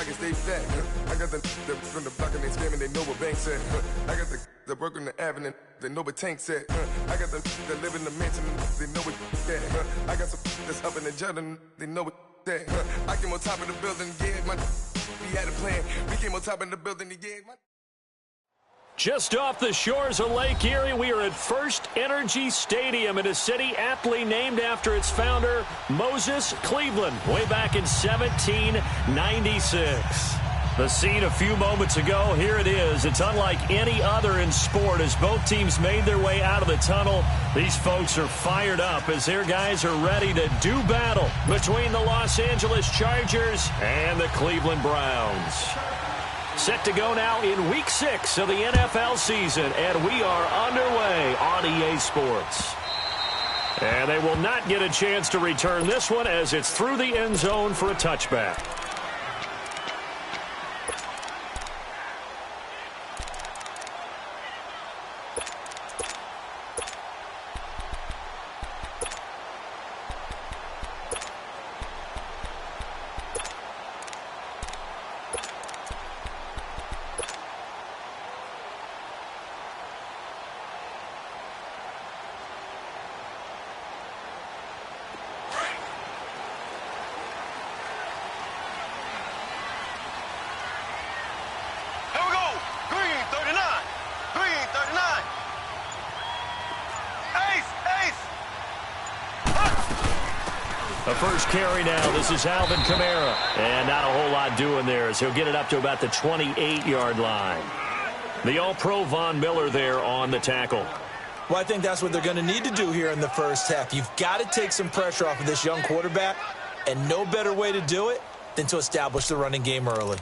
can stay fat. I got the from the block and they scamming, they know what bank said. I got the work on the avenue, they know what Tank said. I got the that live in the mansion, they know what that. I got some that's up in the jungle, they know what that. I came on top of the building, yeah, we had a plan. We came on top of the building, yeah, Just off the shores of Lake Erie, we are at First Energy Stadium in a city aptly named after its founder, Moses Cleveland, way back in 1796. The scene a few moments ago, here it is. It's unlike any other in sport as both teams made their way out of the tunnel. These folks are fired up as their guys are ready to do battle between the Los Angeles Chargers and the Cleveland Browns. Set to go now in Week 6 of the NFL season, and we are underway on EA Sports. And they will not get a chance to return this one as it's through the end zone for a touchback. The first carry now, this is Alvin Kamara. And not a whole lot doing there as he'll get it up to about the 28-yard line. The All-Pro Von Miller there on the tackle. Well, I think that's what they're going to need to do here in the first half. You've got to take some pressure off of this young quarterback, and no better way to do it than to establish the running game early.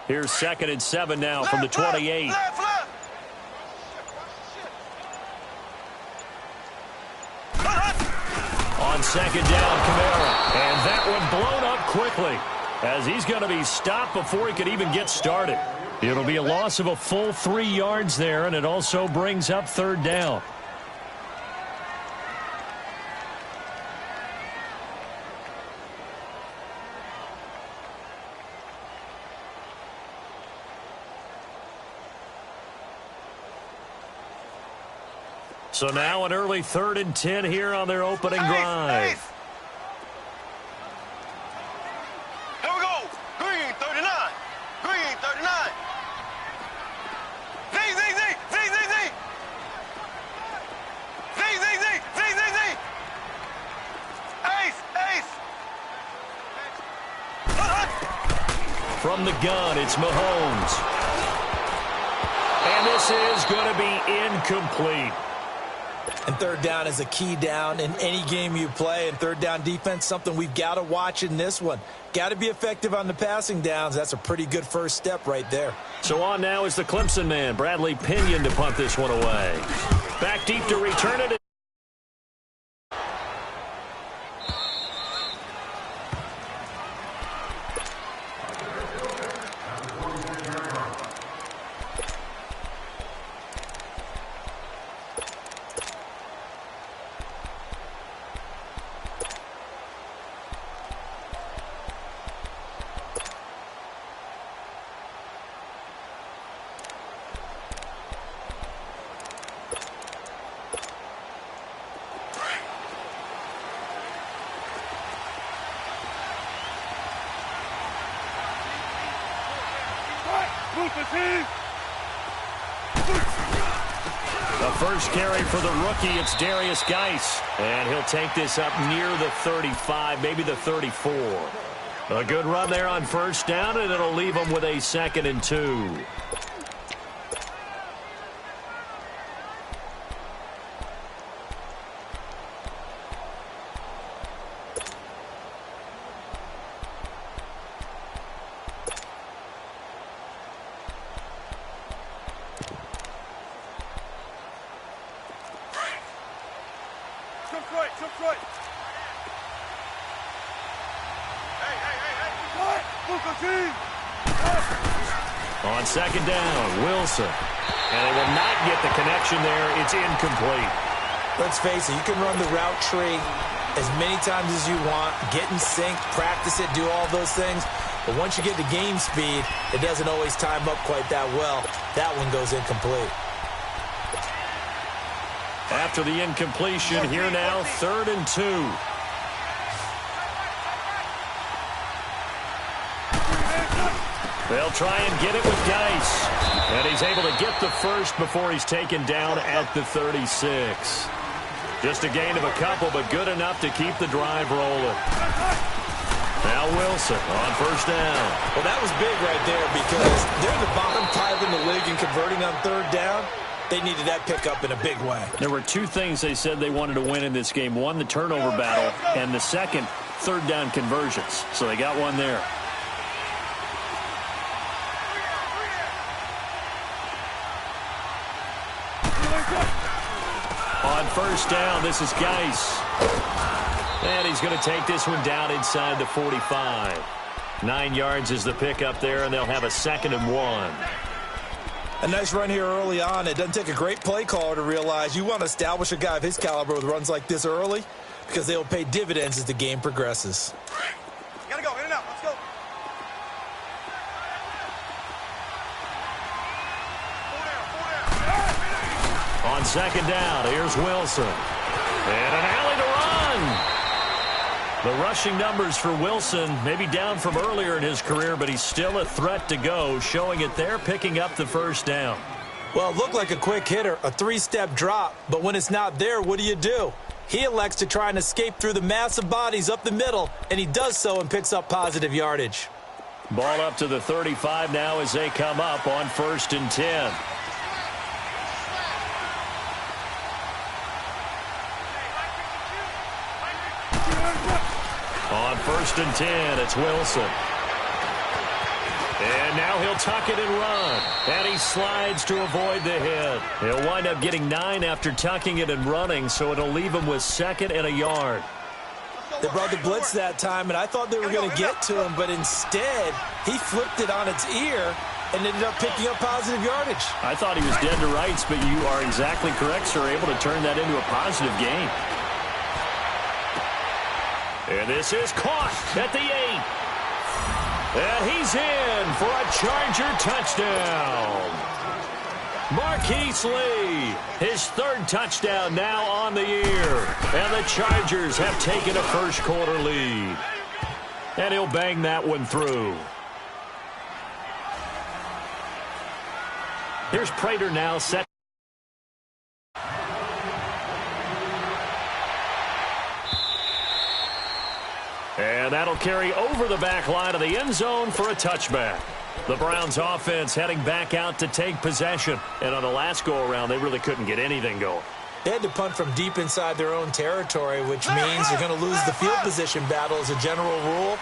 Here's 2nd and 7 now from the 28. On 2nd down, Kamara. And that one blown up quickly as he's going to be stopped before he could even get started. It'll be a loss of a full 3 yards there, and it also brings up 3rd down. So now an early 3rd and 10 here on their opening drive. Here we go. Green 39. Green 39. Z. Ace. From the gun, it's Mahomes. And this is going to be incomplete. And 3rd down is a key down in any game you play. And 3rd down defense, something we've got to watch in this one. Got to be effective on the passing downs. That's a pretty good first step right there. So on now is the Clemson man, Bradley Pinion, to punt this one away. Back deep to return it. The first carry for the rookie, it's Darius Geis. And he'll take this up near the 35, maybe the 34. A good run there on 1st down, and it'll leave him with a 2nd and 2. Took right. On second down, Wilson. And they will not get the connection there. It's incomplete. Let's face it, you can run the route tree as many times as you want, get in sync, practice it, do all those things. But once you get to game speed, it doesn't always time up quite that well. That one goes incomplete. After the incompletion, here now, 3rd and 2. They'll try and get it with Geis. And he's able to get the first before he's taken down at the 36. Just a gain of a couple, but good enough to keep the drive rolling. Now Wilson on 1st down. Well, that was big right there because they're the bottom 5 in the league in converting on 3rd down. They needed that pickup in a big way. There were 2 things they said they wanted to win in this game. One, the turnover battle, and the second, 3rd down conversions. So they got one there. On 1st down, this is Geis. And he's going to take this one down inside the 45. 9 yards is the pickup there, and they'll have a 2nd and 1. A nice run here early on. It doesn't take a great play caller to realize you want to establish a guy of his caliber with runs like this early because they will pay dividends as the game progresses. Gotta go, in and out, let's go. On 2nd down, here's Wilson. And an alley to run. The rushing numbers for Wilson maybe down from earlier in his career, but he's still a threat to go, showing it there, picking up the 1st down. Well, it looked like a quick hitter, a 3-step drop, but when it's not there, what do? He elects to try and escape through the massive bodies up the middle, and he does so and picks up positive yardage. Ball up to the 35 now as they come up on 1st and 10. On 1st and 10, it's Wilson. And now he'll tuck it and run. And he slides to avoid the hit. He'll wind up getting 9 after tucking it and running, so it'll leave him with 2nd and a yard. They brought the blitz that time, and I thought they were going to get to him, but instead, he flipped it on its ear and ended up picking up positive yardage. I thought he was dead to rights, but you are exactly correct, sir, able to turn that into a positive gain. And this is caught at the 8. And he's in for a Charger touchdown. Marquise Lee, his 3rd touchdown now on the year. And the Chargers have taken a 1st quarter lead. And he'll bang that one through. Here's Prater now set. And that'll carry over the back line of the end zone for a touchback. The Browns offense heading back out to take possession. And on the last go-around, they really couldn't get anything going. They had to punt from deep inside their own territory, which means they're going to lose the field position battle as a general rule.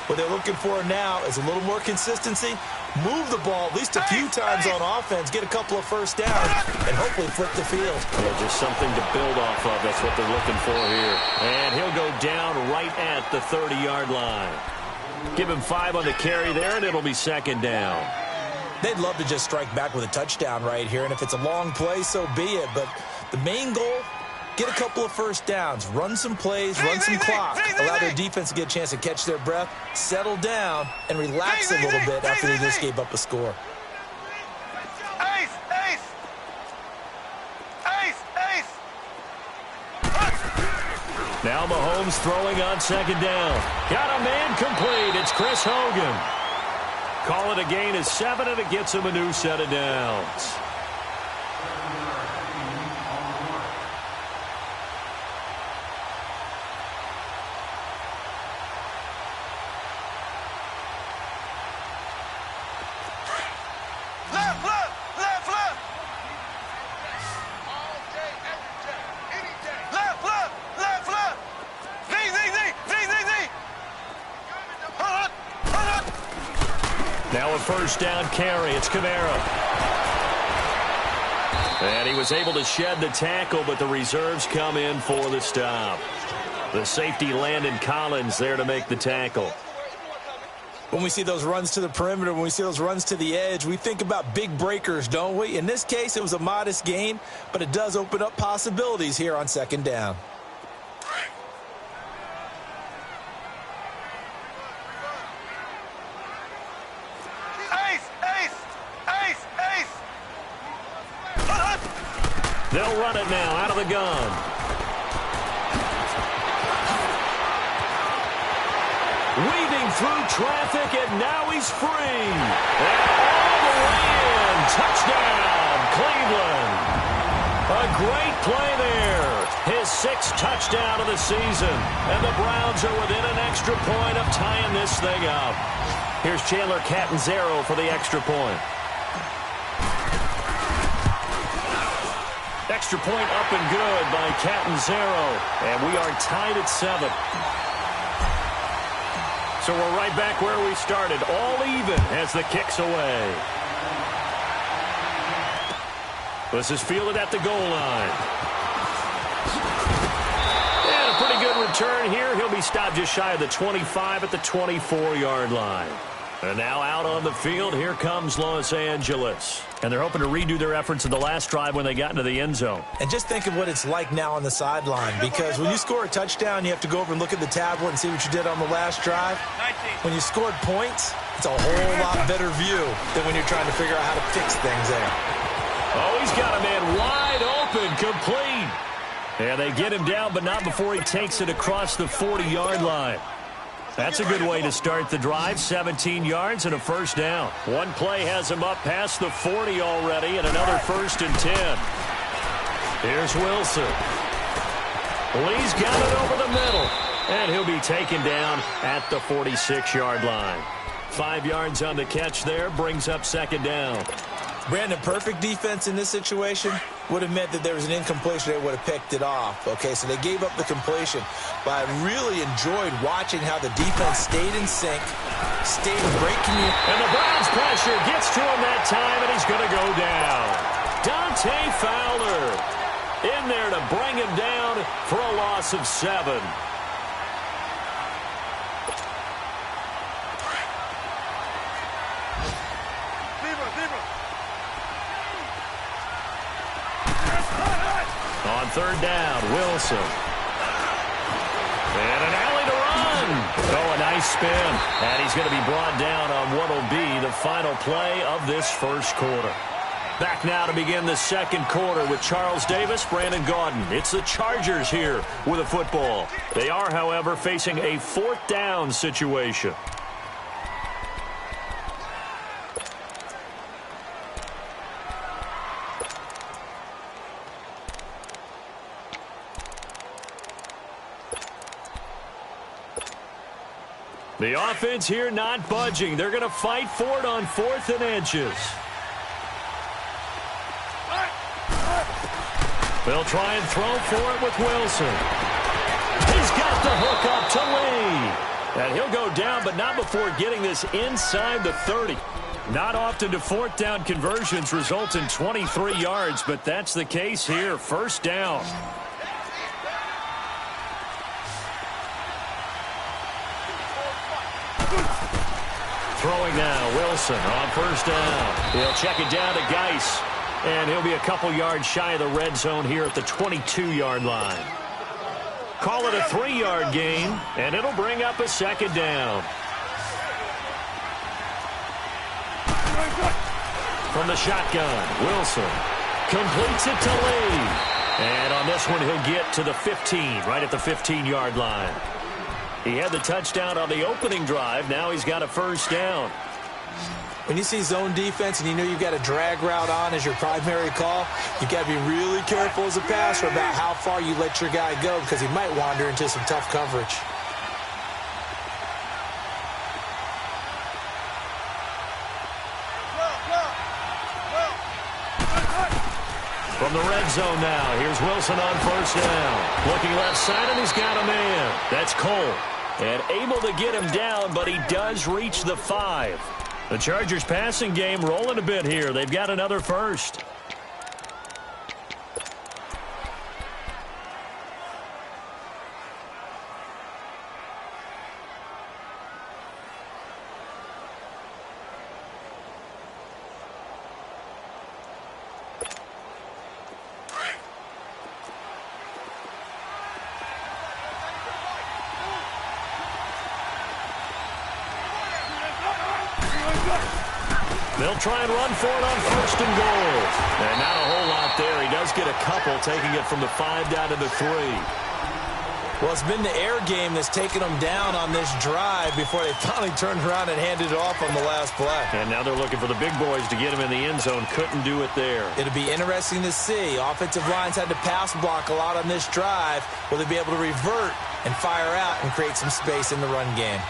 What they're looking for now is a little more consistency, move the ball at least a few times on offense, get a couple of 1st downs, and hopefully flip the field. Yeah, just something to build off of. That's what they're looking for here. And he'll go down right at the 30-yard line. Give him 5 on the carry there, and it'll be 2nd down. They'd love to just strike back with a touchdown right here, and if it's a long play, so be it. But the main goal, get a couple of 1st downs, run some plays, run some clock, allow their defense to get a chance to catch their breath, settle down, and relax a little bit after they just gave up a score. Ace, ace. Ace, ace. Now Mahomes throwing on 2nd down. Got a man complete. It's Chris Hogan. Call it a gain of 7, and it gets him a new set of downs. Left, left, left, left. Left, left, left, left. Z, Z, Z, Z, Z, Z. Hold on. Now a 1st down carry. It's Kamara. And he was able to shed the tackle, but the reserves come in for the stop. The safety, Landon Collins, there to make the tackle. When we see those runs to the perimeter, when we see those runs to the edge, we think about big breakers, don't we? In this case, it was a modest gain, but it does open up possibilities here on second down. They'll run it now out of the gun. Weaving through traffic, and now he's free. And all the way in. Touchdown, Cleveland. A great play there. His 6th touchdown of the season. And the Browns are within an extra point of tying this thing up. Here's Chandler Catanzaro for the extra point. Extra point up and good by Catanzaro. And we are tied at 7. So we're right back where we started, all even as the kick's away. This is fielded at the goal line. And a pretty good return here. He'll be stopped just shy of the 25 at the 24-yard line. And now out on the field, here comes Los Angeles. And they're hoping to redo their efforts in the last drive when they got into the end zone. And just think of what it's like now on the sideline, because when you score a touchdown, you have to go over and look at the tablet and see what you did on the last drive. When you scored points, it's a whole lot better view than when you're trying to figure out how to fix things there. Oh, he's got a man wide open, complete. And they get him down, but not before he takes it across the 40-yard line. That's a good way to start the drive. 17 yards and a first down. One play has him up past the 40 already, and another 1st and 10. Here's Wilson. Lee's got it over the middle, and he'll be taken down at the 46-yard line. 5 yards on the catch there, brings up second down. Brandon, perfect defense in this situation would have meant that there was an incompletion. They would have picked it off. Okay, so they gave up the completion. But I really enjoyed watching how the defense stayed in sync, stayed in great communication. And the Browns pressure gets to him that time, and he's going to go down. Dante Fowler in there to bring him down for a loss of 7. On third down, Wilson. And an alley to run. Oh, a nice spin. And he's going to be brought down on what will be the final play of this first quarter. Back now to begin the second quarter with Charles Davis, Brandon Gaudin. It's the Chargers here with a football. They are, however, facing a 4th down situation. The offense here not budging. They're going to fight for it on 4th and inches. They'll try and throw for it with Wilson. He's got the hook up to Lee. And he'll go down, but not before getting this inside the 30. Not often do 4th down conversions result in 23 yards, but that's the case here. First down. Throwing now, Wilson on first down. He'll check it down to Geis, and he'll be a couple yards shy of the red zone here at the 22-yard line. Call it a 3-yard gain, and it'll bring up a second down. From the shotgun, Wilson completes it to Lee. And on this one, he'll get to the 15, right at the 15-yard line. He had the touchdown on the opening drive. Now he's got a first down. When you see zone defense and you know you've got a drag route on as your primary call, you've got to be really careful as a passer about how far you let your guy go because he might wander into some tough coverage. From the red zone now, here's Wilson on first down. Looking left side, and he's got a man. That's Cole. And able to get him down, but he does reach the 5. The Chargers passing game rolling a bit here. They've got another first. They'll try and run for it on 1st and goal. And not a whole lot there. He does get a couple, taking it from the 5 down to the 3. Well, it's been the air game that's taken them down on this drive before they finally turned around and handed it off on the last play. And now they're looking for the big boys to get him in the end zone. Couldn't do it there. It'll be interesting to see. Offensive lines had to pass block a lot on this drive. Will they be able to revert and fire out and create some space in the run game?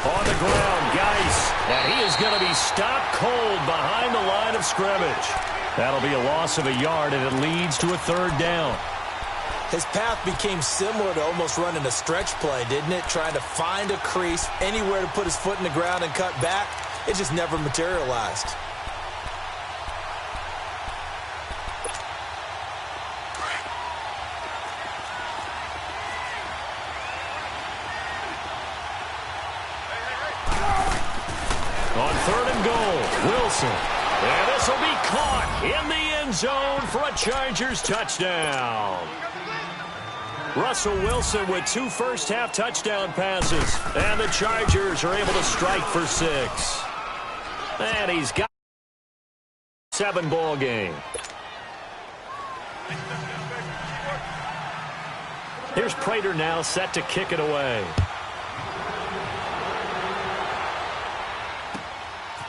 On the ground, Geis. And he is going to be stopped cold behind the line of scrimmage. That'll be a loss of a yard, and it leads to a 3rd down. His path became similar to almost running a stretch play, didn't it? Trying to find a crease, anywhere to put his foot in the ground and cut back. It just never materialized. On 3rd and goal, Wilson. And this will be caught in the end zone for a Chargers touchdown. Russell Wilson with 2 first-half touchdown passes. And the Chargers are able to strike for 6. And he's got a 7-ball game. Here's Prater now set to kick it away.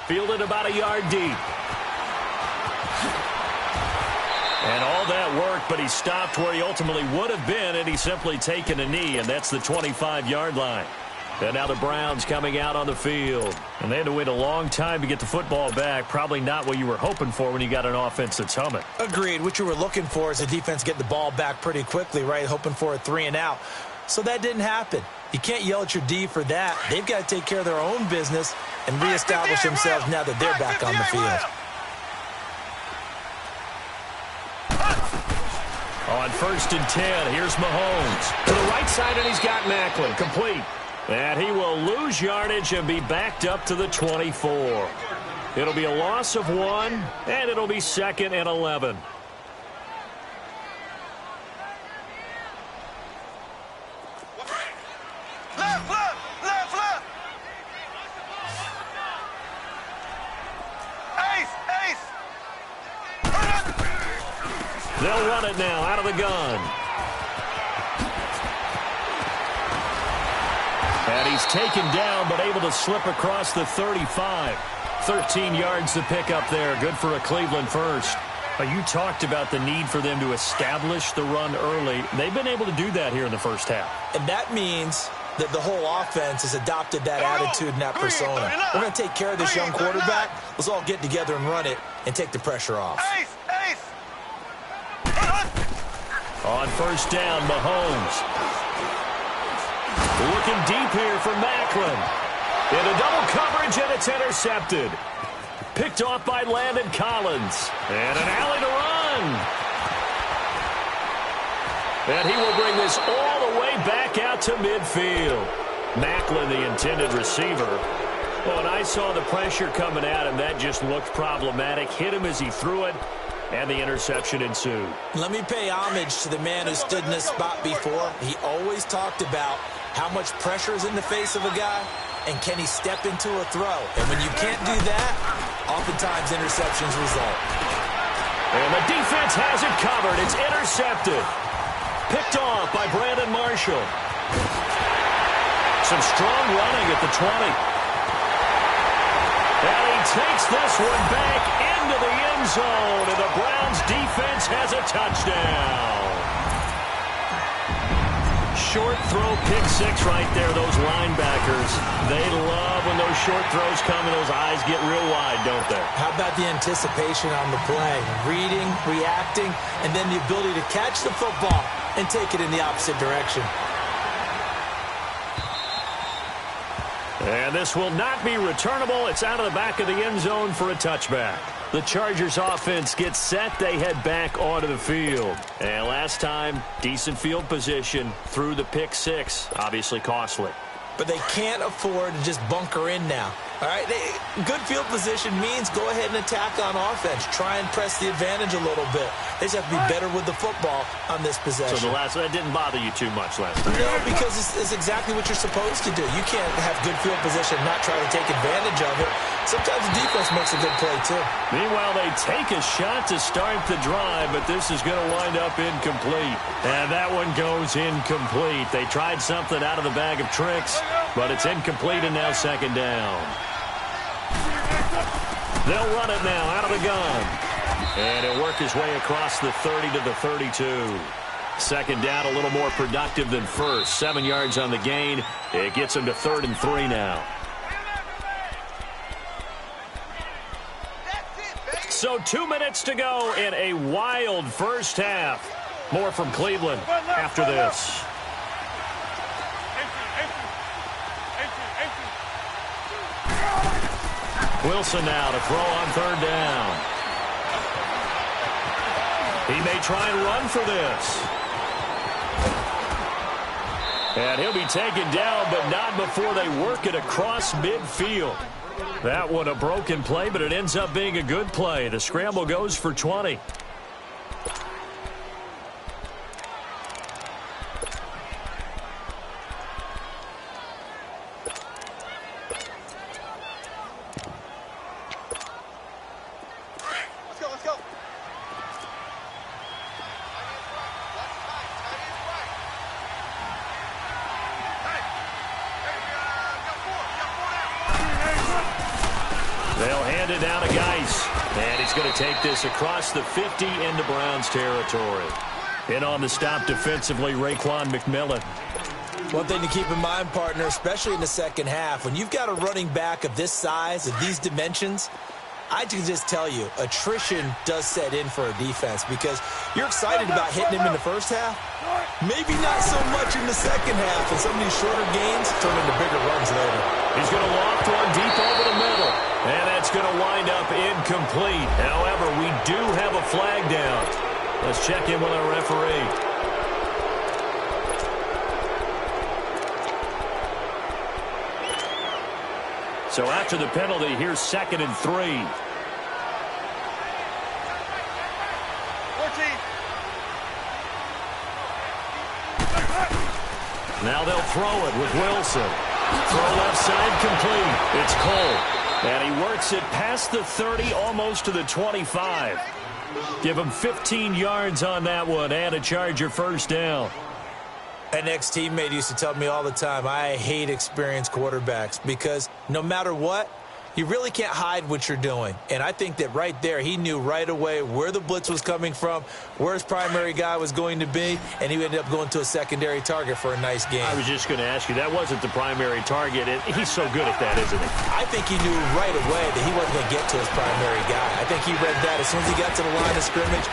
Fielded about a yard deep. And all that work, but he stopped where he ultimately would have been, and he's simply taken a knee, and that's the 25-yard line. And now the Browns coming out on the field. And they had to wait a long time to get the football back. Probably not what you were hoping for when you got an offense that's humming. Agreed. What you were looking for is a defense getting the ball back pretty quickly, right? Hoping for a 3 and out. So that didn't happen. You can't yell at your D for that. They've got to take care of their own business and reestablish themselves now that they're back on the field. On 1st and 10, here's Mahomes. To the right side, and he's got Macklin. Complete. And he will lose yardage and be backed up to the 24. It'll be a loss of 1, and it'll be 2nd and 11. They'll run it now out of the gun. And he's taken down, but able to slip across the 35. 13 yards to pick up there. Good for a Cleveland first. You talked about the need for them to establish the run early. They've been able to do that here in the first half. And that means that the whole offense has adopted that attitude and that persona. We're going to take care of this young quarterback. Let's all get together and run it and take the pressure off. On 1st down, Mahomes. Looking deep here for Macklin. Into double coverage, and it's intercepted. Picked off by Landon Collins. And an alley to run. And he will bring this all the way back out to midfield. Macklin, the intended receiver. Well, and I saw the pressure coming at him. That just looked problematic. Hit him as he threw it. And the interception ensued. Let me pay homage to the man who stood in this spot before. He always talked about how much pressure is in the face of a guy, and can he step into a throw. And when you can't do that, oftentimes interceptions result. And the defense has it covered. It's intercepted. Picked off by Brandon Marshall. Some strong running at the 20. And he takes this one back into the end zone, and the Browns defense has a touchdown. Short throw, pick 6 right there. Those linebackers, they love when those short throws come and those eyes get real wide, don't they? How about the anticipation on the play? Reading, reacting, and then the ability to catch the football and take it in the opposite direction. And this will not be returnable. It's out of the back of the end zone for a touchback. The Chargers offense gets set. They head back onto the field. And last time, decent field position through the pick 6. Obviously costly. But they can't afford to just bunker in now. All right, good field position means go ahead and attack on offense. Try and press the advantage a little bit. They just have to be better with the football on this possession. So that didn't bother you too much last time? No, because it's exactly what you're supposed to do. You can't have good field position and not try to take advantage of it. Sometimes the defense makes a good play, too. Meanwhile, they take a shot to start the drive, but this is going to wind up incomplete. And that one goes incomplete. They tried something out of the bag of tricks, but it's incomplete and now second down. They'll run it now out of the gun. And he'll work his way across the 30 to the 32. Second down, a little more productive than first. 7 yards on the gain. It gets him to 3rd and 3 now. So 2 minutes to go in a wild first half. More from Cleveland after this. Wilson now to throw on 3rd down. He may try and run for this. And he'll be taken down, but not before they work it across midfield. That one a broken play, but it ends up being a good play. The scramble goes for 20. They'll hand it down to Geis. And he's going to take this across the 50 into Browns territory. In on the stop defensively, Raekwon McMillan. One thing to keep in mind, partner, especially in the second half, when you've got a running back of this size, of these dimensions, I can just tell you, attrition does set in for a defense because you're excited about hitting him in the first half. Maybe not so much in the second half, and some of these shorter gains turn into bigger runs later. He's going to loft one deep over the middle, and that's going to wind up incomplete. However, we do have a flag down. Let's check in with our referee. So after the penalty, here's 2nd and 3. Now they'll throw it with Wilson. Throw left side complete. It's Cole. And he works it past the 30, almost to the 25. Give him 15 yards on that one and a Charger first down. An ex-teammate used to tell me all the time, I hate experienced quarterbacks because no matter what, you really can't hide what you're doing. And I think that right there, he knew right away where the blitz was coming from, where his primary guy was going to be, and he ended up going to a secondary target for a nice game. I was just going to ask you, that wasn't the primary target. He's so good at that, isn't he? I think he knew right away that he wasn't going to get to his primary guy. I think he read that as soon as he got to the line of scrimmage,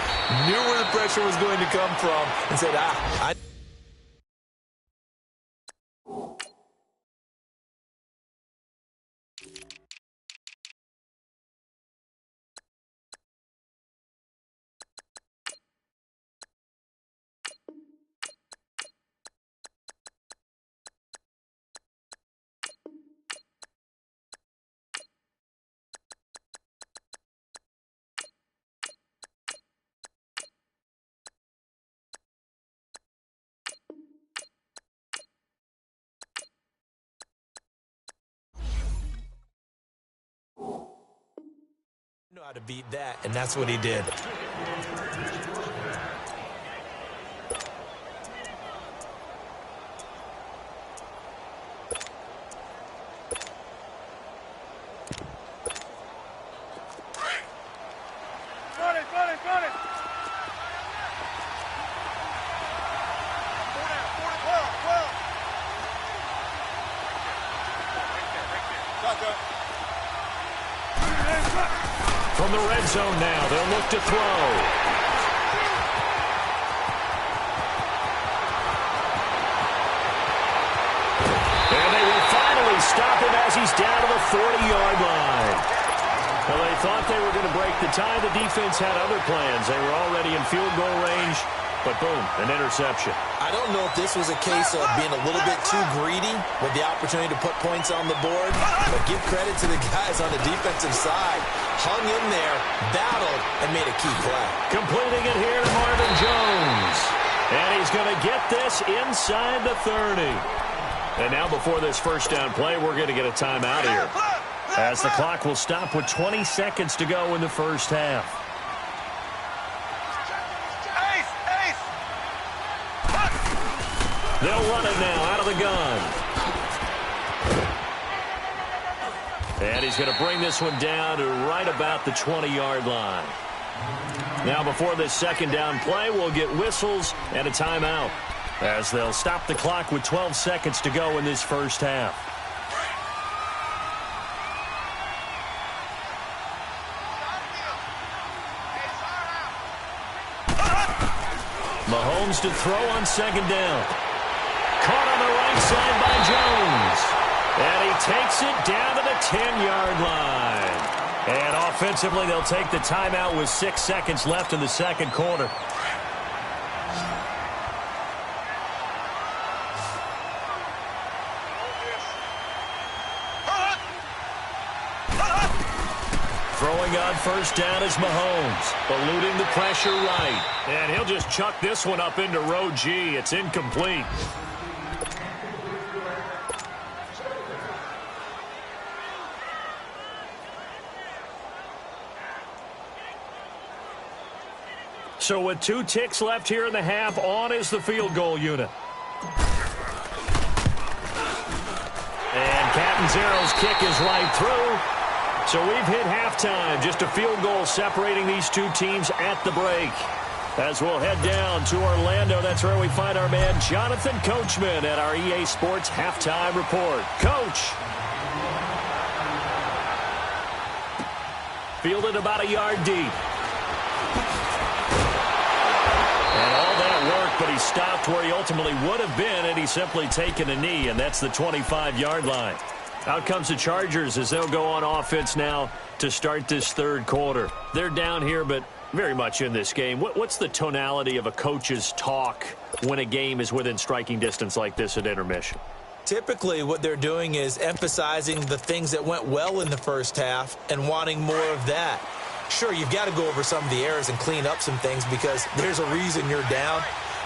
knew where the pressure was going to come from, and said, I know how to beat that, and that's what he did. From the red zone now, they'll look to throw. And they will finally stop him as he's down to the 40-yard line. Well, they thought they were going to break the tie. The defense had other plans. They were already in field goal range, but boom, an interception. I don't know if this was a case of being a little bit too greedy with the opportunity to put points on the board, but give credit to the guys on the defensive side. Hung in there, battled, and made a key play. Completing it here to Marvin Jones. And he's going to get this inside the 30. And now before this first down play, we're going to get a timeout here, as the clock will stop with 20 seconds to go in the first half. They'll run it now out of the gun. And he's going to bring this one down to right about the 20-yard line. Now before this second down play, we'll get whistles and a timeout, as they'll stop the clock with 12 seconds to go in this first half. Mahomes to throw on second down. Caught on the right side by Jones. And he takes it down to the 10-yard line. And offensively, they'll take the timeout with 6 seconds left in the second quarter. Throwing on first down is Mahomes, eluding the pressure right. And he'll just chuck this one up into row G. It's incomplete. So with 2 ticks left here in the half, on is the field goal unit. And Catanzaro's kick is right through. So we've hit halftime. Just a field goal separating these two teams at the break. As we'll head down to Orlando, that's where we find our man Jonathan Coachman at our EA Sports Halftime Report. Coach. Fielded about a yard deep. And all that work, but he stopped where he ultimately would have been, and he's simply taken a knee, and that's the 25-yard line. Out comes the Chargers as they'll go on offense now to start this third quarter. They're down here, but very much in this game. What's the tonality of a coach's talk when a game is within striking distance like this at intermission? Typically, what they're doing is emphasizing the things that went well in the first half and wanting more of that. Sure, you've got to go over some of the errors and clean up some things because there's a reason you're down.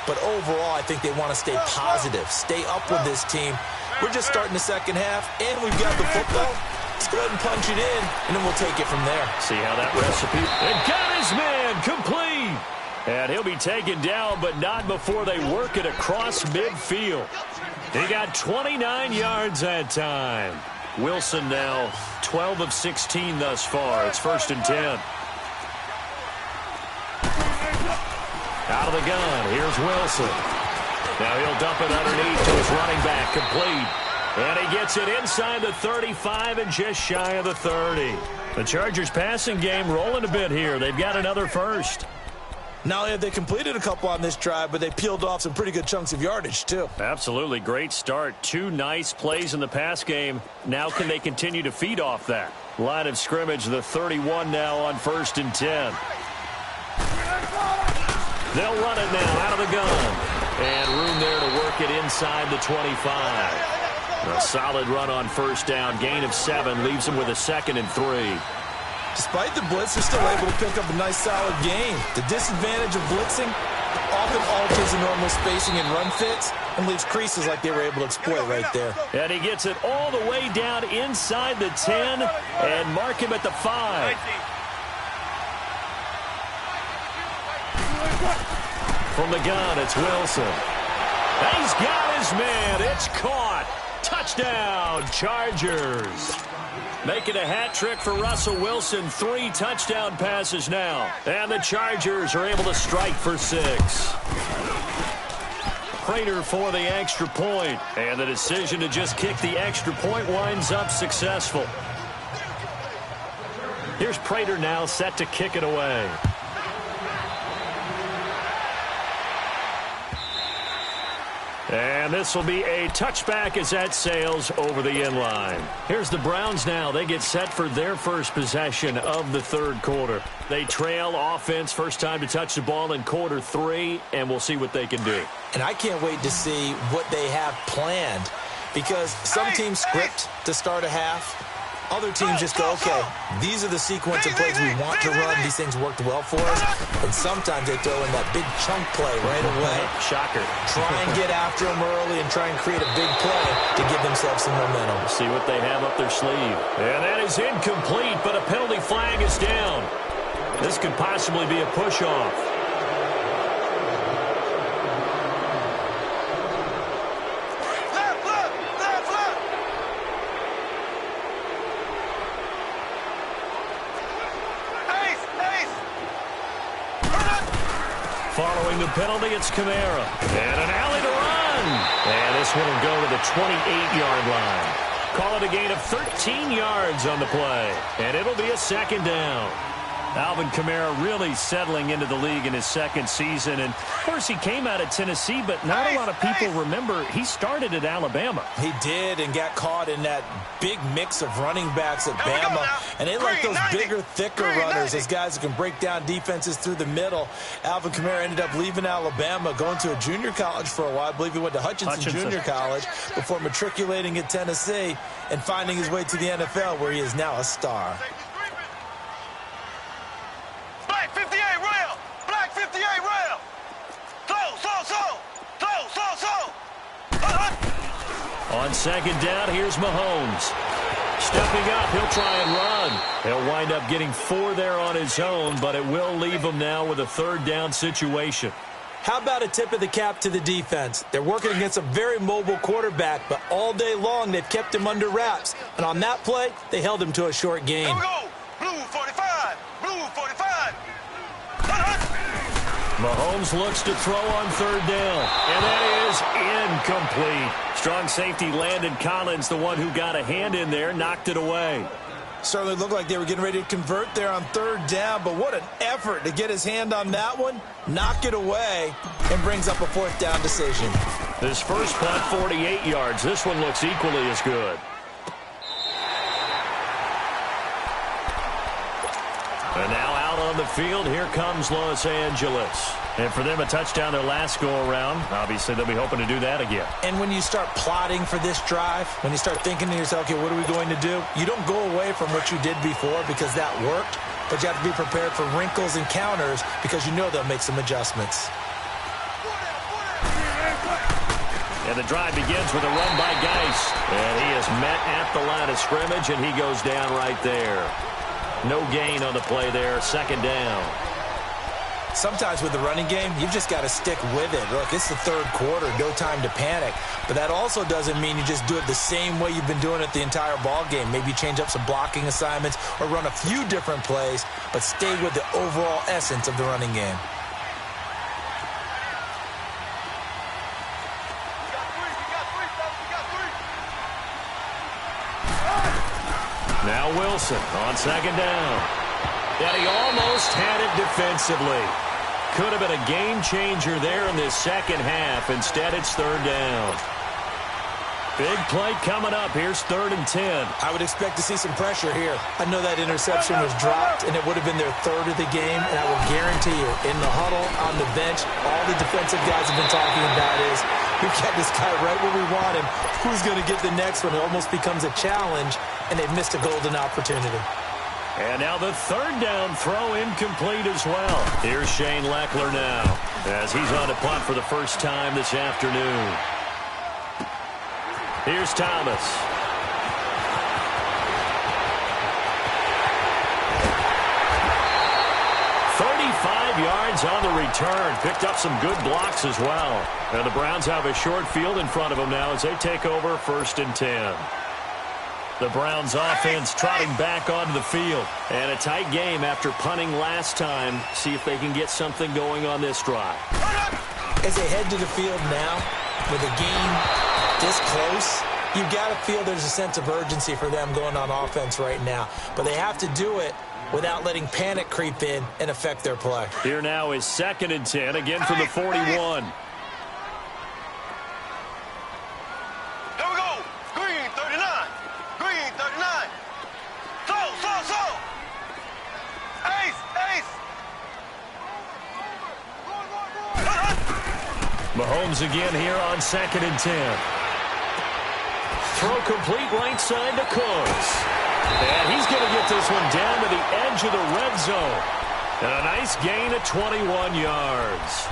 But overall, I think they want to stay positive, stay up with this team. We're just starting the second half, and we've got the football. Let's go ahead and punch it in, and then we'll take it from there. See how that recipe. And got his man complete. And he'll be taken down, but not before they work it across midfield. He got 29 yards that time. Wilson now 12 of 16 thus far. It's 1st and 10. Out of the gun, here's Wilson. Now he'll dump it underneath to his running back, complete. And he gets it inside the 35 and just shy of the 30. The Chargers passing game rolling a bit here. They've got another first. Not only have they completed a couple on this drive, but they peeled off some pretty good chunks of yardage, too. Absolutely. Great start. 2 nice plays in the pass game. Now can they continue to feed off that? Line of scrimmage, the 31 now on 1st and 10. They'll run it now out of the gun. And room there to work it inside the 25. A solid run on first down. Gain of 7 leaves them with a 2nd and 3. Despite the blitz, they're still able to pick up a nice, solid gain. The disadvantage of blitzing often alters the normal spacing and run fits and leaves creases like they were able to exploit right there. And he gets it all the way down inside the 10 and mark him at the 5. From the gun, it's Wilson. He's got his man. It's caught. Touchdown, Chargers. Making a hat trick for Russell Wilson. 3 touchdown passes now. And the Chargers are able to strike for 6. Prater for the extra point. And the decision to just kick the extra point winds up successful. Here's Prater now set to kick it away. And this will be a touchback as that sails over the inline. Here's the Browns now. They get set for their first possession of the third quarter. They trail offense, first time to touch the ball in quarter 3, and we'll see what they can do. And I can't wait to see what they have planned, because some teams script to start a half. Other teams just go, okay, these are the sequence of plays we want to run. These things worked well for us. And sometimes they throw in that big chunk play right away. Shocker. Try and get after them early and try and create a big play to give themselves some momentum. See what they have up their sleeve. And that is incomplete, but a penalty flag is down. This could possibly be a push-off. Following the penalty, it's Kamara. And an alley to run. And this one will go to the 28-yard line. Call it a gain of 13 yards on the play. And it'll be a second down. Alvin Kamara really settling into the league in his second season. And, of course, he came out of Tennessee, but not a lot of people remember he started at Alabama. He did, and got caught in that big mix of running backs at Bama. And they like those bigger, thicker runners, those guys who can break down defenses through the middle. Alvin Kamara ended up leaving Alabama, going to a junior college for a while. I believe he went to Hutchinson Junior College before matriculating at Tennessee and finding his way to the NFL, where he is now a star. On second down, here's Mahomes. Stepping up, he'll try and run. He'll wind up getting 4 there on his own, but it will leave him now with a third down situation. How about a tip of the cap to the defense? They're working against a very mobile quarterback, but all day long they've kept him under wraps. And on that play, they held him to a short gain. Here we go. Blue 45. Blue 45. Mahomes looks to throw on third down, and that is incomplete. Strong safety Landon Collins, the one who got a hand in there, knocked it away. Certainly looked like they were getting ready to convert there on third down, but what an effort to get his hand on that one, knock it away, and brings up a fourth down decision. This first punt, 48 yards. This one looks equally as good. And now out on the field, here comes Los Angeles. And for them, a touchdown their last go-around. Obviously, they'll be hoping to do that again. And when you start plotting for this drive, when you start thinking to yourself, okay, what are we going to do? You don't go away from what you did before because that worked, but you have to be prepared for wrinkles and counters because you know they'll make some adjustments. And the drive begins with a run by Geist. And he is met at the line of scrimmage, and he goes down right there. No gain on the play there, second down. Sometimes with the running game, you've just got to stick with it. Look, it's the third quarter, no time to panic. But that also doesn't mean you just do it the same way you've been doing it the entire ball game. Maybe change up some blocking assignments or run a few different plays, but stay with the overall essence of the running game. Now Wilson on second down. And he almost had it defensively. Could have been a game changer there in this second half. Instead, it's third down. Big play coming up. Here's 3rd and 10. I would expect to see some pressure here. I know that interception was dropped, and it would have been their 3rd of the game, and I will guarantee you, in the huddle, on the bench, all the defensive guys have been talking about is, we got this guy right where we want him. Who's going to get the next one? It almost becomes a challenge, and they've missed a golden opportunity. And now the 3rd down throw incomplete as well. Here's Shane Leckler now, as he's on to punt for the first time this afternoon. Here's Thomas. 35 yards on the return. Picked up some good blocks as well. And the Browns have a short field in front of them now as they take over 1st and 10. The Browns offense trotting back onto the field. And a tight game after punting last time. See if they can get something going on this drive. As they head to the field now, with a game this close, you've got to feel there's a sense of urgency for them going on offense right now. But they have to do it without letting panic creep in and affect their play. Here now is 2nd and 10, again from the 41. Mahomes again here on 2nd and 10. Throw complete right side to Cooks. And he's going to get this one down to the edge of the red zone. And a nice gain of 21 yards.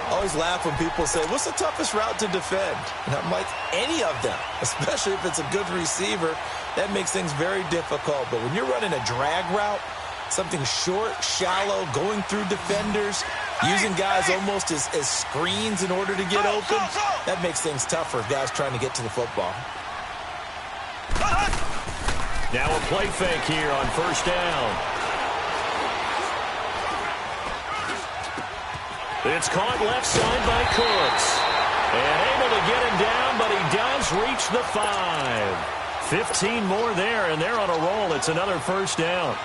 Always laugh when people say, what's the toughest route to defend? And I'm like, any of them, especially if it's a good receiver. That makes things very difficult. But when you're running a drag route, something short, shallow, going through defenders, using guys almost as screens in order to get open, that makes things tough for guys trying to get to the football. Now a play fake here on 1st down. It's caught left side by Cooks. And able to get him down, but he does reach the 5. 15 more there, and they're on a roll. It's another 1st down.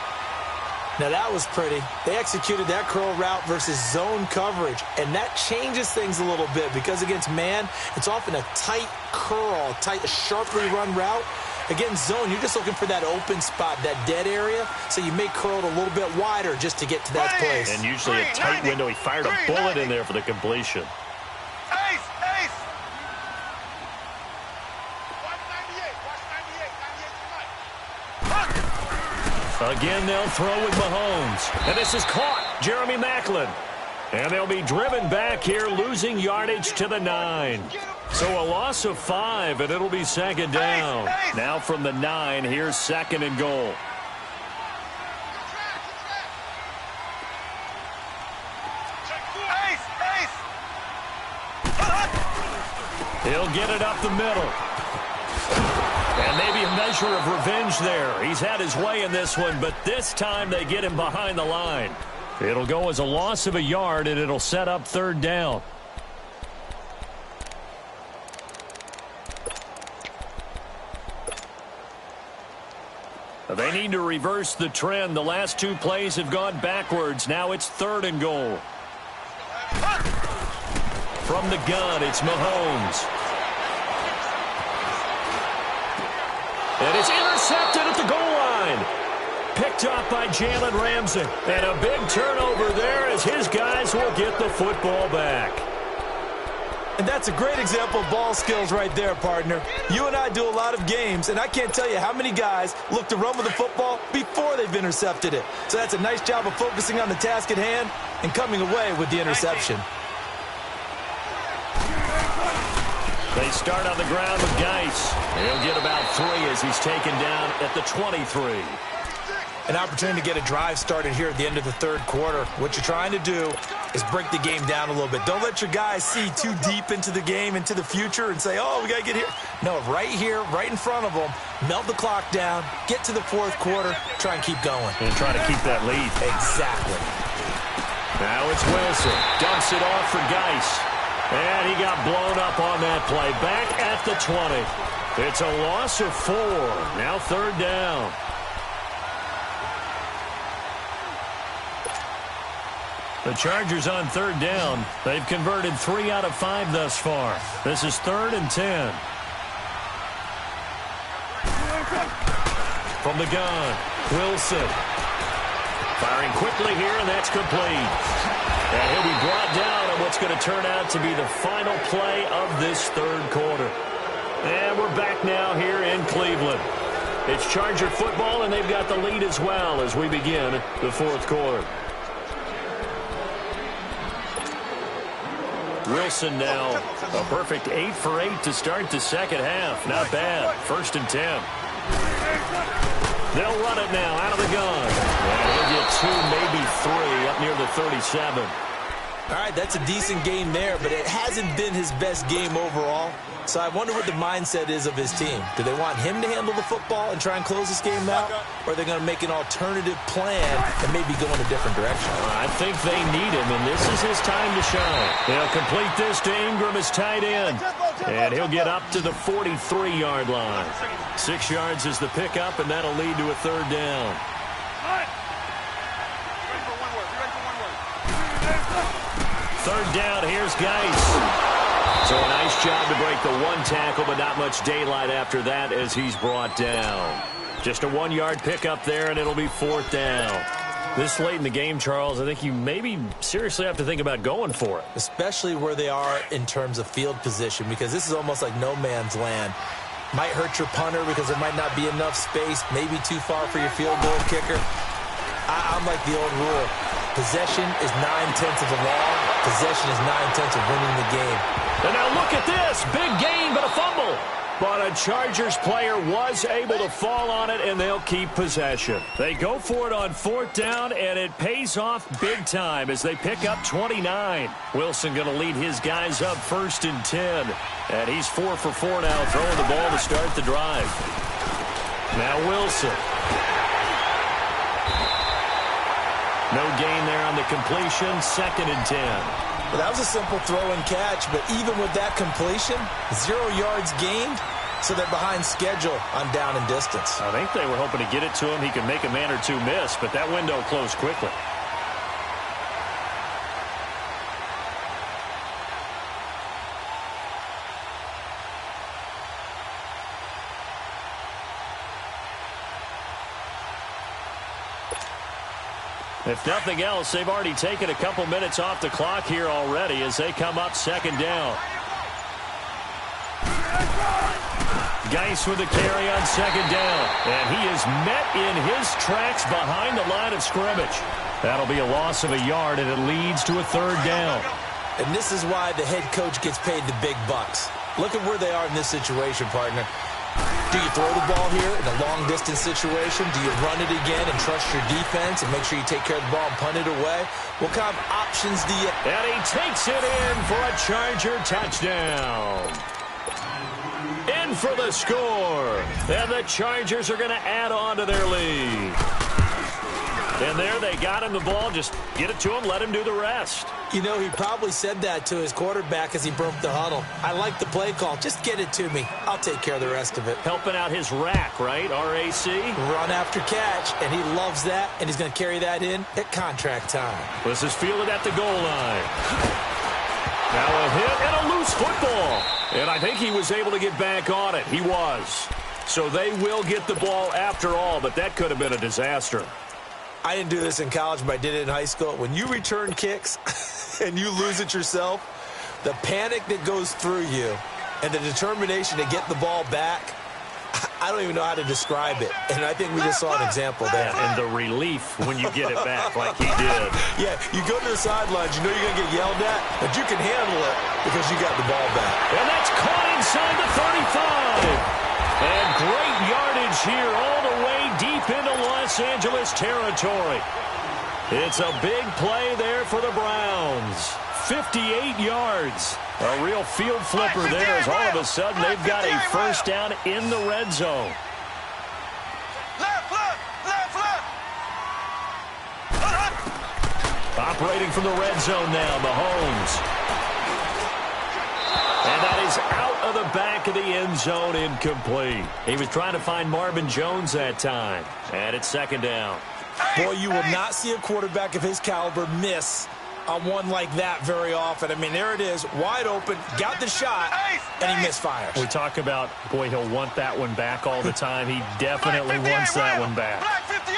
Now, that was pretty. They executed that curl route versus zone coverage, and that changes things a little bit because against man, it's often a tight curl, a sharply run route. Against zone, you're just looking for that open spot, that dead area, so you may curl it a little bit wider just to get to that place. And usually a tight window. He fired a bullet in there for the completion. Ace! Again, they'll throw with Mahomes. And this is caught. Jeremy Maclin. And they'll be driven back here, losing yardage to the 9. So a loss of 5, and it'll be 2nd down. Now from the 9, here's 2nd and goal. He'll get it up the middle. And maybe a measure of revenge there. He's had his way in this one, but this time they get him behind the line. It'll go as a loss of a yard, and it'll set up 3rd down. They need to reverse the trend. The last 2 plays have gone backwards. Now it's 3rd and goal. From the gun, it's Mahomes. And it's intercepted at the goal line. Picked up by Jalen Ramsey. And a big turnover there as his guys will get the football back. And that's a great example of ball skills right there, partner. You and I do a lot of games, and I can't tell you how many guys look to run with the football before they've intercepted it. So that's a nice job of focusing on the task at hand and coming away with the interception. They start on the ground with Geis. He'll get about 3 as he's taken down at the 23. An opportunity to get a drive started here at the end of the 3rd quarter. What you're trying to do is break the game down a little bit. Don't let your guys see too deep into the game, into the future, and say, oh, we got to get here. No, right here, right in front of them, melt the clock down, get to the 4th quarter, try and keep going. And try to keep that lead. Exactly. Now it's Wilson. Dumps it off for Geis. And he got blown up on that play. Back at the 20. It's a loss of 4. Now 3rd down. The Chargers on 3rd down. They've converted 3 out of 5 thus far. This is 3rd and 10. From the gun, Wilson. Firing quickly here, and that's complete. And he'll be brought down on what's going to turn out to be the final play of this 3rd quarter. And we're back now here in Cleveland. It's Charger football, and they've got the lead as well as we begin the 4th quarter. Wilson now, a perfect 8 for 8 to start the 2nd half. Not bad. 1st and 10. They'll run it now out of the gun. And he'll get 2, maybe 3 up near the 37. All right, that's a decent game there, but it hasn't been his best game overall. So I wonder what the mindset is of his team. Do they want him to handle the football and try and close this game out? Or are they going to make an alternative plan and maybe go in a different direction? I think they need him, and this is his time to shine. They'll complete this to Ingram as tight end. And he'll get up to the 43-yard line. 6 yards is the pickup, and that'll lead to a 3rd down. Third down, here's Geis. So a nice job to break the 1 tackle, but not much daylight after that as he's brought down. Just a 1-yard pickup there, and it'll be 4th down. This late in the game, Charles, I think you maybe seriously have to think about going for it. Especially where they are in terms of field position, because this is almost like no man's land. Might hurt your punter because there might not be enough space, maybe too far for your field goal kicker. I'm like the old rule. Possession is 9/10 of the law. Possession is 9/10 of winning the game. And now look at this. Big gain, but a fumble. But a Chargers player was able to fall on it, and they'll keep possession. They go for it on 4th down, and it pays off big time as they pick up 29. Wilson going to lead his guys up 1st and 10. And he's 4 for 4 now, throwing the ball to start the drive. Now Wilson. No gain there on the completion, 2nd and 10. Well, that was a simple throw and catch, but even with that completion, 0 yards gained, so they're behind schedule on down and distance. I think they were hoping to get it to him. He could make a man or two miss, but that window closed quickly. If nothing else, they've already taken a couple minutes off the clock here already as they come up 2nd down. Geis with a carry on 2nd down. And he is met in his tracks behind the line of scrimmage. That'll be a loss of a yard, and it leads to a 3rd down. And this is why the head coach gets paid the big bucks. Look at where they are in this situation, partner. Do you throw the ball here in a long-distance situation? Do you run it again and trust your defense and make sure you take care of the ball and punt it away? What kind of options do you... And he takes it in for a Charger touchdown. In for the score. And the Chargers are going to add on to their lead. And there they got him the ball. Just get it to him, let him do the rest. You know, he probably said that to his quarterback as he broke the huddle. I like the play call. Just get it to me. I'll take care of the rest of it. Helping out his rack, right? R-A-C? Run after catch, and he loves that, and he's going to carry that in at contract time. This is fielded at the goal line. Now a hit and a loose football. And I think he was able to get back on it. He was. So they will get the ball after all, but that could have been a disaster. I didn't do this in college, but I did it in high school. When you return kicks and you lose it yourself, the panic that goes through you and the determination to get the ball back, I don't even know how to describe it. And I think we just saw an example there. Yeah, and the relief when you get it back like he did. Yeah, you go to the sidelines, you know you're going to get yelled at, but you can handle it because you got the ball back. And that's caught inside the 35. And great yardage here all the way deep into Los Angeles territory. It's a big play there for the Browns. 58 yards. A real field flipper there as all of a sudden they've got a 1st down in the red zone. Left. Operating from the red zone now, Mahomes. And that is out of the back of the end zone, incomplete. He was trying to find Marvin Jones that time. And it's 2nd down. Boy, you will not see a quarterback of his caliber miss on one like that very often. I mean, there it is, wide open, got the shot, and he misfires. We talk about, boy, he'll want that one back all the time. He definitely wants that one back. Black 58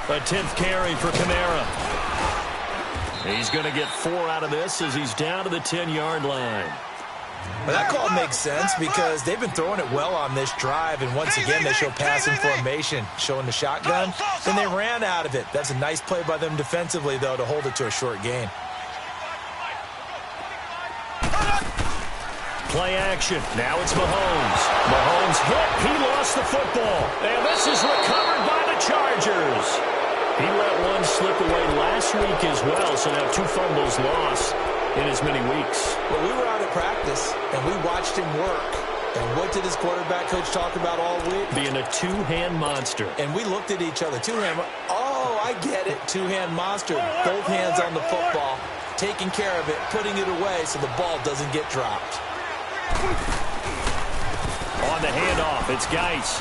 rail. A 10th carry for Kamara. He's going to get 4 out of this as he's down to the 10-yard line. Well, that call makes sense because they've been throwing it well on this drive, and once again they show passing formation, showing the shotgun. Then they ran out of it. That's a nice play by them defensively, though, to hold it to a short gain. Play action. Now it's Mahomes. Mahomes hit. He lost the football. And this is recovered by the Chargers. He let one slip away last week as well, so now 2 fumbles lost in as many weeks. Well, we were out at practice, and we watched him work. And what did his quarterback coach talk about all week? Being a 2-hand monster. And we looked at each other. 2-hand. Oh, I get it. 2-hand monster. Both hands on the football, taking care of it, putting it away so the ball doesn't get dropped. On the handoff, it's Geis.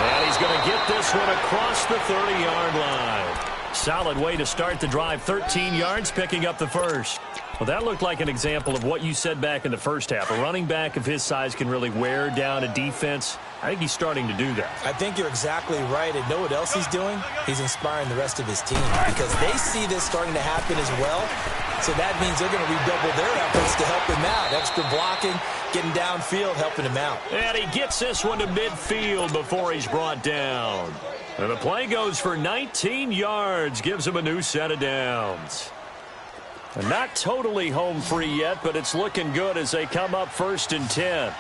And he's going to get this one across the 30-yard line. Solid way to start the drive. 13 yards, picking up the first. Well, that looked like an example of what you said back in the first half. A running back of his size can really wear down a defense. I think he's starting to do that. I think you're exactly right. And know what else he's doing? He's inspiring the rest of his team because they see this starting to happen as well. So that means they're going to redouble their efforts to help him out. Extra blocking, getting downfield, helping him out. And he gets this one to midfield before he's brought down. And the play goes for 19 yards, gives him a new set of downs. And not totally home free yet, but it's looking good as they come up 1st and 10.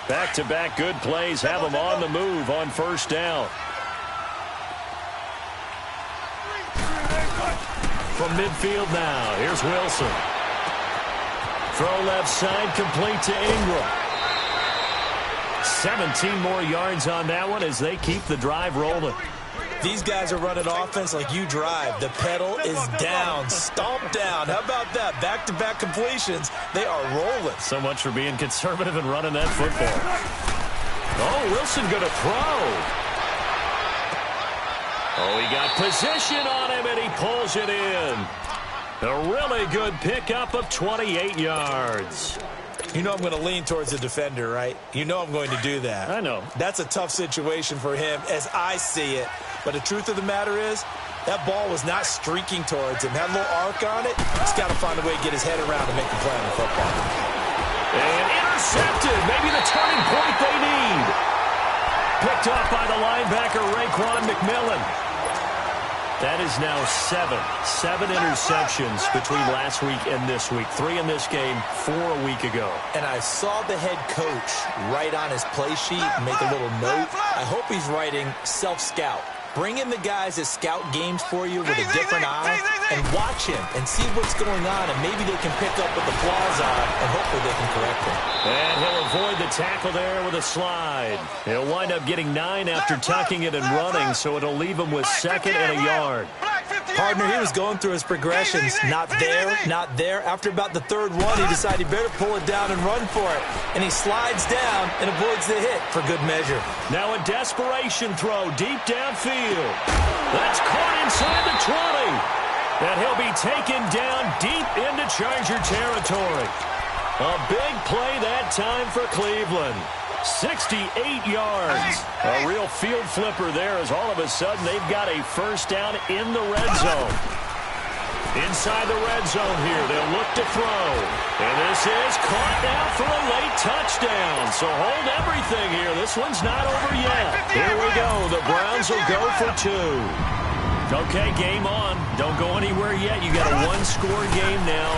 Back-to-back good plays have them on the move on 1st down. From midfield now, here's Wilson. Throw left side, complete to Ingram. 17 more yards on that one as they keep the drive rolling. These guys are running offense like you drive. The pedal is down, stomp down. How about that? Back-to-back completions. They are rolling. So much for being conservative and running that football. Oh, Wilson going to throw. Oh, he got position on him, and he pulls it in. A really good pickup of 28 yards. You know I'm going to lean towards the defender, right? You know I'm going to do that. I know. That's a tough situation for him as I see it. But the truth of the matter is, that ball was not streaking towards him. Had a little arc on it. He's got to find a way to get his head around and make the play on the football. And intercepted. Maybe the turning point they need. Picked up by the linebacker, Raekwon McMillan. That is now 7 interceptions between last week and this week. 3 in this game, 4 a week ago. And I saw the head coach write on his play sheet and make a little note. I hope he's writing self-scout. Bring in the guys that scout games for you with a different eye and watch him and see what's going on, and maybe they can pick up what the flaws are, and hopefully they can correct them. And he'll avoid the tackle there with a slide. He'll wind up getting 9 after tucking it and running, so it'll leave him with 2nd and a yard. Partner, he was going through his progressions. Not there, not there. After about the 3rd one, he decided he better pull it down and run for it. And he slides down and avoids the hit for good measure. Now a desperation throw deep downfield. That's caught inside the 20. And he'll be taken down deep into Charger territory. A big play that time for Cleveland. 68 yards. A real field flipper there as all of a sudden they've got a 1st down in the red zone. Inside the red zone here, they'll look to throw. And this is caught now for a late touchdown. So hold everything here. This one's not over yet. Here we go. The Browns will go for 2. Okay, game on. Don't go anywhere yet. You got a 1-score game now.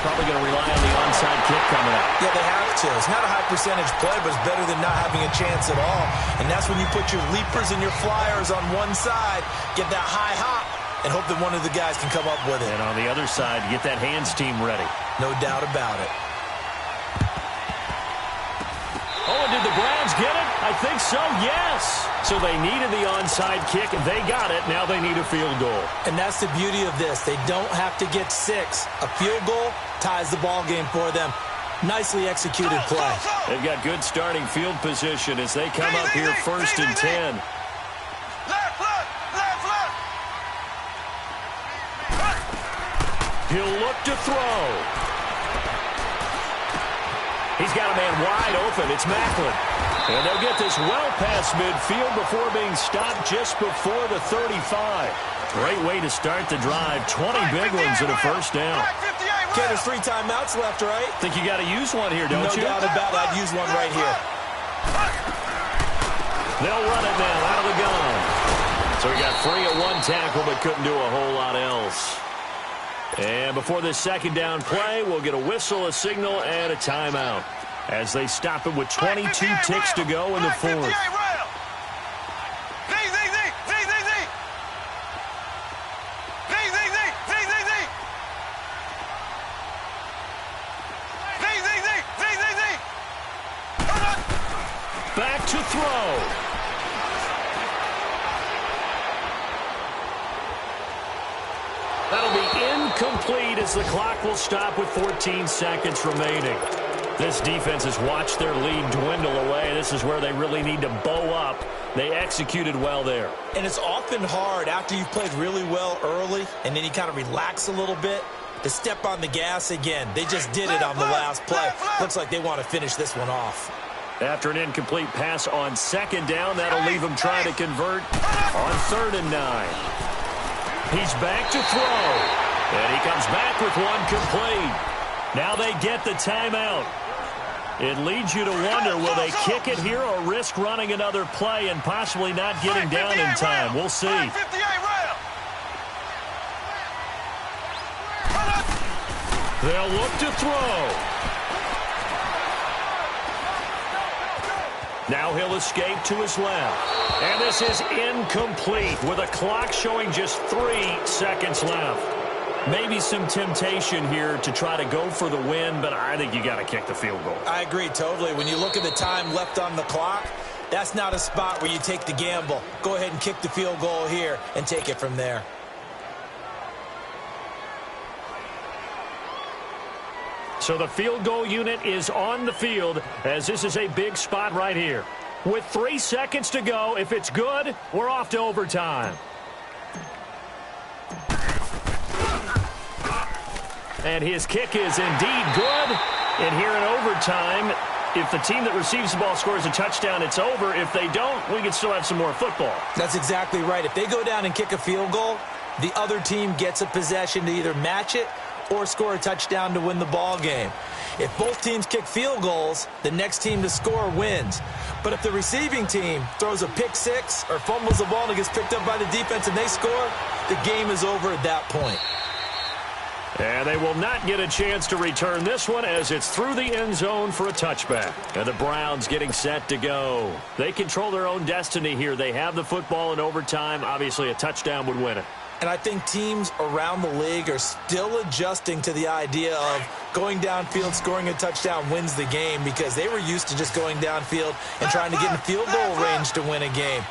Probably going to rely on the onside kick coming up. Yeah, they have to. It's not a high percentage play, but it's better than not having a chance at all. And that's when you put your leapers and your flyers on one side, get that high hop, and hope that one of the guys can come up with it. And on the other side, get that hands team ready. No doubt about it. Oh, and did the Browns get it? I think so, yes. So they needed the onside kick. They got it. Now they need a field goal. And that's the beauty of this. They don't have to get 6. A field goal ties the ball game for them. Nicely executed play. They've got good starting field position as they come up here 1st and 10. He'll look to throw. He's got a man wide open. It's Macklin. And they'll get this well past midfield before being stopped just before the 35. Great way to start the drive. 20 big ones and a 1st down. Okay, there's 3 timeouts left, right? Think you got to use one here, don't you? No doubt about it. I'd use one right here. They'll run it now out of the gun. So he got free at 1 tackle but couldn't do a whole lot else. And before this 2nd down play, we'll get a whistle, a signal, and a timeout as they stop it with 22 ticks to go in the 4th. Back to throw. That'll be incomplete as the clock will stop with 14 seconds remaining. This defense has watched their lead dwindle away. This is where they really need to bow up. They executed well there. And it's often hard after you've played really well early and then you kind of relax a little bit to step on the gas again. They just did it on the last play. Looks like they want to finish this one off. After an incomplete pass on second down, that'll leave him trying to convert on 3rd and 9. He's back to throw. And he comes back with one complete. Now they get the timeout. It leads you to wonder, will they kick it here or risk running another play and possibly not getting down in time? We'll see. They'll look to throw. Now he'll escape to his left. And this is incomplete with a clock showing just 3 seconds left. Maybe some temptation here to try to go for the win, but I think you got to kick the field goal. I agree totally. When you look at the time left on the clock, that's not a spot where you take the gamble. Go ahead and kick the field goal here and take it from there. So the field goal unit is on the field as this is a big spot right here. With 3 seconds to go, if it's good, we're off to overtime. And his kick is indeed good. And here in overtime, if the team that receives the ball scores a touchdown, it's over. If they don't, we can still have some more football. That's exactly right. If they go down and kick a field goal, the other team gets a possession to either match it or score a touchdown to win the ball game. If both teams kick field goals, the next team to score wins. But if the receiving team throws a pick six or fumbles the ball and it gets picked up by the defense and they score, the game is over at that point. And they will not get a chance to return this one as it's through the end zone for a touchback. And the Browns getting set to go. They control their own destiny here. They have the football in overtime. Obviously, a touchdown would win it. And I think teams around the league are still adjusting to the idea of going downfield, scoring a touchdown wins the game because they were used to just going downfield and trying to get in field goal range to win a game.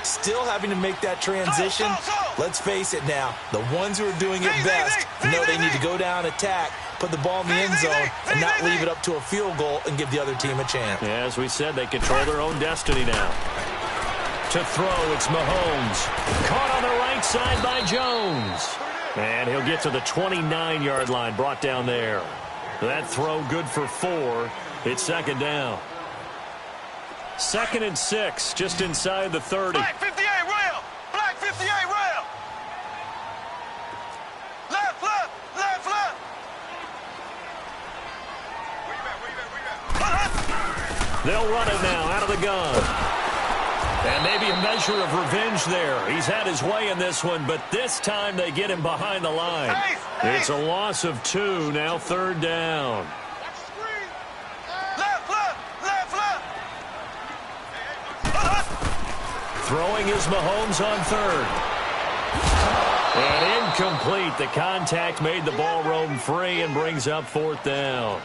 Still having to make that transition. Let's face it now, the ones who are doing it best know they need to go down, attack, put the ball in the end zone, and not leave it up to a field goal and give the other team a chance. Yeah, as we said, they control their own destiny now. To throw, it's Mahomes. Caught on the right side by Jones. And he'll get to the 29-yard line, brought down there. That throw good for 4. It's second down. 2nd and 6, just inside the 30. Black 58 rail. Black 58 rail. Left, left, left, left. They'll run it now out of the gun. And maybe a measure of revenge there. He's had his way in this one, but this time they get him behind the line. It's a loss of 2, now 3rd down. Throwing is Mahomes on 3rd. And incomplete. The contact made the ball roam free and brings up 4th down.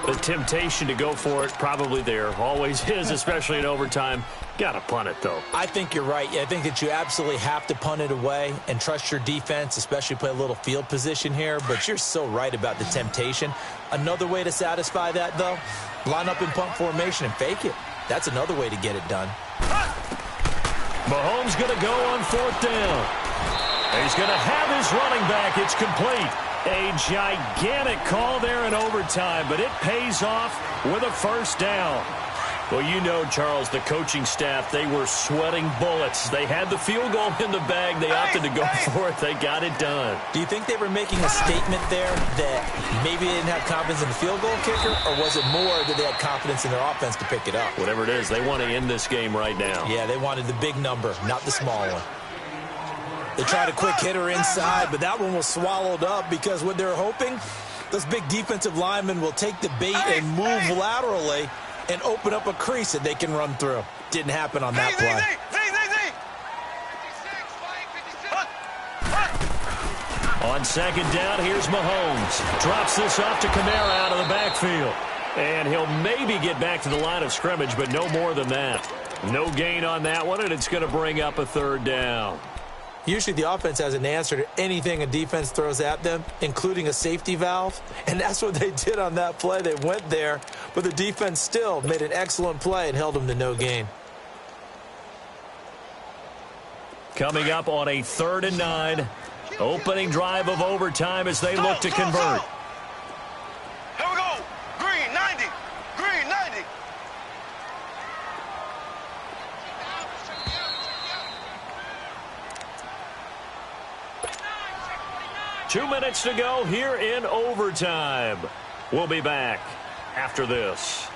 The temptation to go for it probably there. Always is, especially in overtime. Got to punt it, though. I think you're right. I think that you absolutely have to punt it away and trust your defense, especially play a little field position here. But you're so right about the temptation. Another way to satisfy that, though, line up in punt formation and fake it. That's another way to get it done. Mahomes going to go on 4th down. He's going to have his running back. It's complete. A gigantic call there in overtime, but it pays off with a 1st down. Well, you know, Charles, the coaching staff, they were sweating bullets. They had the field goal in the bag. They opted to go for it. They got it done. Do you think they were making a statement there that maybe they didn't have confidence in the field goal kicker, or was it more that they had confidence in their offense to pick it up? Whatever it is, they want to end this game right now. Yeah, they wanted the big number, not the small one. They tried a quick hitter inside, but that one was swallowed up because what they're hoping, those big defensive linemen will take the bait and move laterally and open up a crease that they can run through. Didn't happen on that play. On 2nd down, here's Mahomes. Drops this off to Kamara out of the backfield. And he'll maybe get back to the line of scrimmage, but no more than that. No gain on that one, and it's going to bring up a 3rd down. Usually the offense has an answer to anything a defense throws at them, including a safety valve. And that's what they did on that play. They went there, but the defense still made an excellent play and held them to no gain. Coming up on a 3rd and 9. Opening drive of overtime as they look to convert. Here we go. Green 90. Green 90. Two minutes to go here in overtime. We'll be back after this.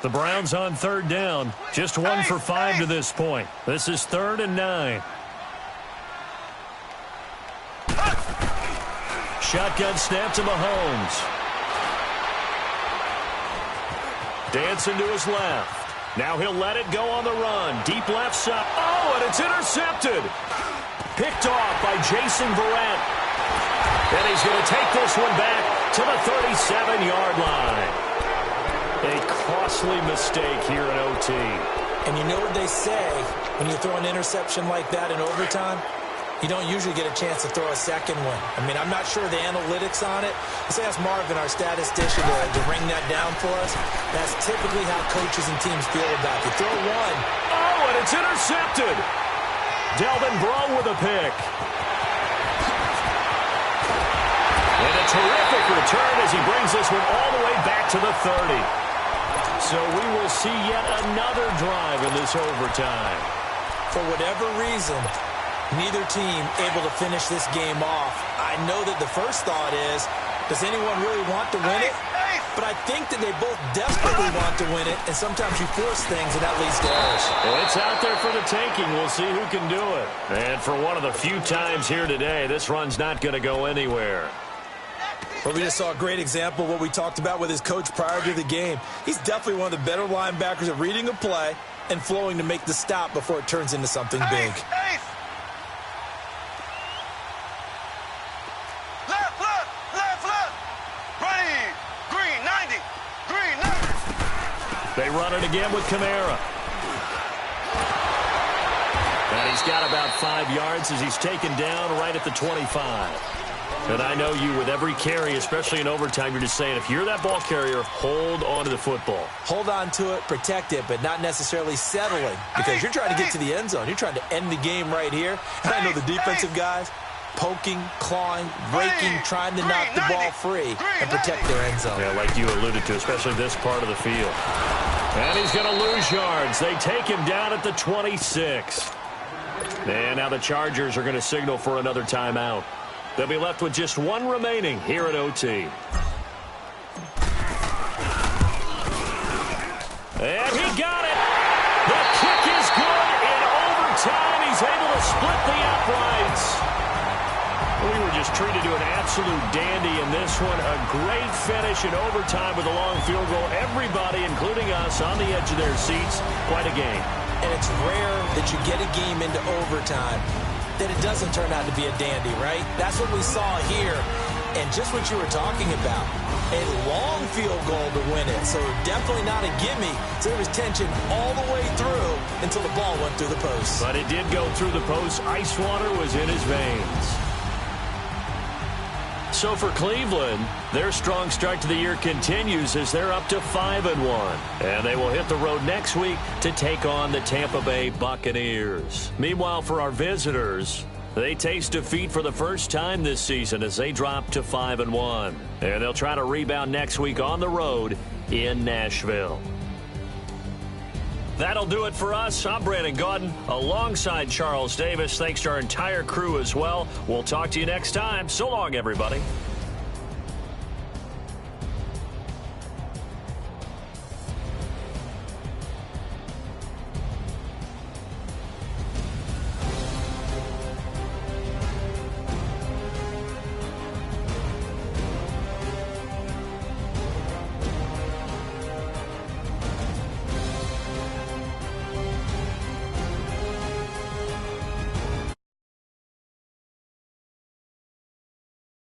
The Browns on 3rd down. Just 1 for 5 to this point. This is 3rd and 9. Shotgun snap to Mahomes. Dancing to his left. Now he'll let it go on the run. Deep left side. Oh, and it's intercepted. Picked off by Jason Verrett. And he's going to take this one back to the 37-yard line. A costly mistake here in OT. And you know what they say when you throw an interception like that in overtime? You don't usually get a chance to throw a second one. I mean, I'm not sure the analytics on it. Let's ask Marvin, our statistician, to ring that down for us. That's typically how coaches and teams feel about it. Throw one. Oh, and it's intercepted. Delvin Breaux with a pick. And a terrific return as he brings this one all the way back to the 30. So we will see yet another drive in this overtime. For whatever reason, neither team able to finish this game off. I know that the first thought is, does anyone really want to win it? But I think that they both desperately want to win it, and sometimes you force things, and that leads to errors. Well, it's out there for the taking. We'll see who can do it. And for one of the few times here today, this run's not going to go anywhere. Well, we just saw a great example of what we talked about with his coach prior to the game. He's definitely one of the better linebackers at reading a play and flowing to make the stop before it turns into something big. They run it again with Kamara. And he's got about 5 yards as he's taken down right at the 25. And I know you, with every carry, especially in overtime, you're just saying, if you're that ball carrier, hold on to the football. Hold on to it, protect it, but not necessarily settling, because you're trying to get to the end zone. You're trying to end the game right here. And I know the defensive guys, poking, clawing, breaking, trying to knock the ball free and protect their end zone. Yeah, like you alluded to, especially this part of the field. And he's going to lose yards. They take him down at the 26. And now the Chargers are going to signal for another timeout. They'll be left with just 1 remaining here at OT. And he got it. The kick is good in overtime. He's able to split the uprights. We were just treated to an absolute dandy in this one. A great finish in overtime with a long field goal. Everybody, including us, on the edge of their seats. Quite a game. And it's rare that you get a game into overtime that it doesn't turn out to be a dandy, right? That's what we saw here. And just what you were talking about, a long field goal to win it. So definitely not a gimme. So there was tension all the way through until the ball went through the post. But it did go through the post. Ice water was in his veins. So for Cleveland, their strong start to the year continues as they're up to 5-1. And they will hit the road next week to take on the Tampa Bay Buccaneers. Meanwhile, for our visitors, they taste defeat for the first time this season as they drop to 5-1. And they'll try to rebound next week on the road in Nashville. That'll do it for us. I'm Brandon Gaudin alongside Charles Davis. Thanks to our entire crew as well. We'll talk to you next time. So long, everybody.